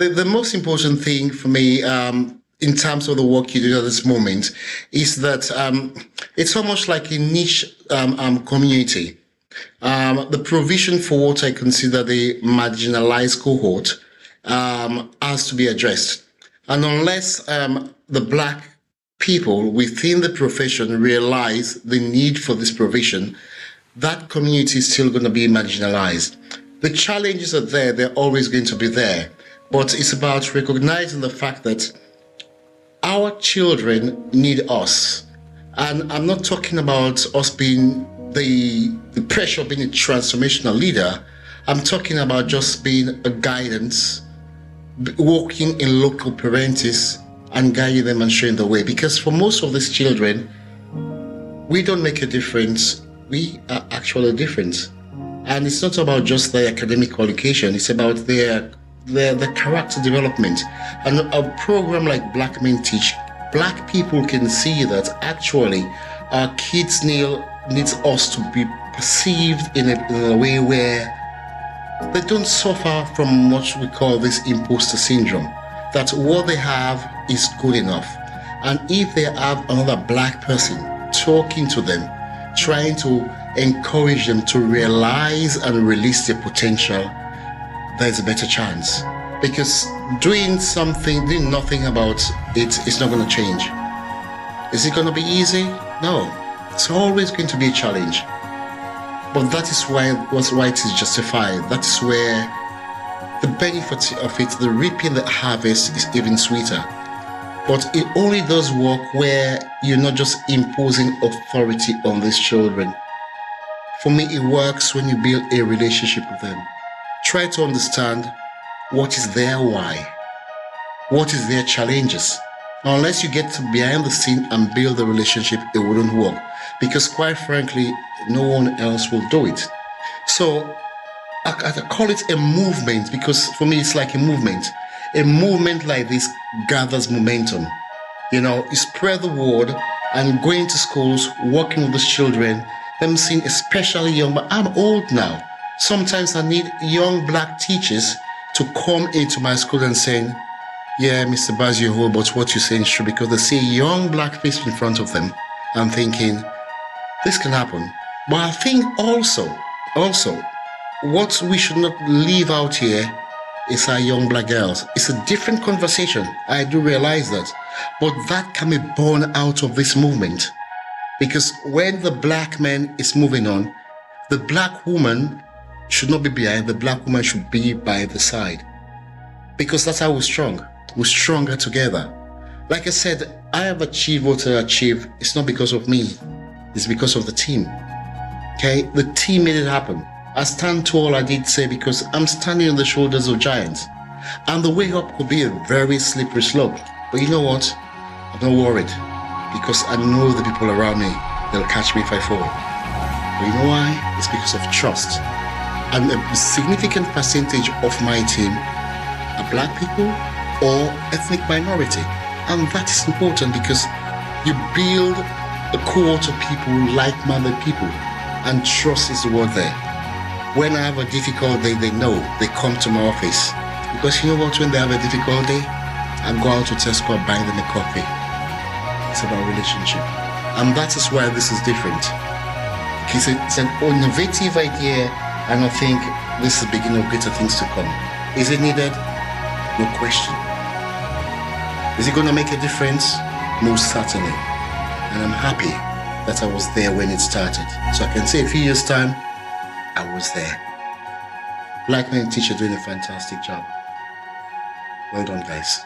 the most important thing for me in terms of the work you do at this moment is that it's almost like a niche community. The provision for what I consider the marginalized cohort has to be addressed. And unless the Black people within the profession realize the need for this provision, that community is still going to be marginalized. The challenges are there, they're always going to be there. But it's about recognizing the fact that our children need us. And I'm not talking about us being the pressure of being a transformational leader. I'm talking about just being a guidance, working in local parentis and guiding them and showing the way. Because for most of these children, we don't make a difference. We are actually a difference. And it's not about just their academic qualification. It's about their character development. And a program like Black Men Teach, Black people can see that actually our kids needs us to be perceived in a way where they don't suffer from what we call this imposter syndrome, that what they have is good enough. And if they have another Black person talking to them, trying to encourage them to realize and release their potential, there's a better chance. Because doing nothing about it is not going to change. Is it going to be easy? No. It's always going to be a challenge. But that is why it is justified. That is where the benefit of it, the reaping the harvest, is even sweeter. But it only does work where you're not just imposing authority on these children. For me, it works when you build a relationship with them. Try to understand what is their why, what is their challenges. Unless you get behind the scene and build the relationship, it wouldn't work. Because quite frankly, no one else will do it. So I call it a movement, because for me it's like a movement. A movement like this gathers momentum. You spread the word and going to schools, working with those children, them seeing especially young, but I'm old now. Sometimes I need young Black teachers to come into my school and saying, yeah, Mr. Barzey, but what you're saying is true, because they see a young Black face in front of them and thinking, this can happen. But I think also, what we should not leave out here is our young Black girls. It's a different conversation. I do realize that. But that can be born out of this movement. Because when the Black man is moving on, the Black woman should not be behind. The Black woman should be by the side. Because that's how we're strong. We're stronger together. Like I said, I have achieved what I achieved. It's not because of me. It's because of the team. Okay? The team made it happen. I stand tall, I did say, because I'm standing on the shoulders of giants. And the way up could be a very slippery slope. But you know what? I'm not worried. Because I know the people around me, they'll catch me if I fall. But you know why? It's because of trust. And a significant percentage of my team are Black people or ethnic minority. And that is important because you build a cohort of people, like-minded people, and trust is the word there. When I have a difficult day, they know. They come to my office. Because you know what? When they have a difficult day, I go out to Tesco and buy them a coffee. It's about relationship. And that is why this is different. It's an innovative idea, and I think this is the beginning of greater things to come. Is it needed? No question. Is it going to make a difference? Most certainly. And I'm happy that I was there when it started. So I can say a few years' time, I was there. Black Men Teach are doing a fantastic job. Well done, guys.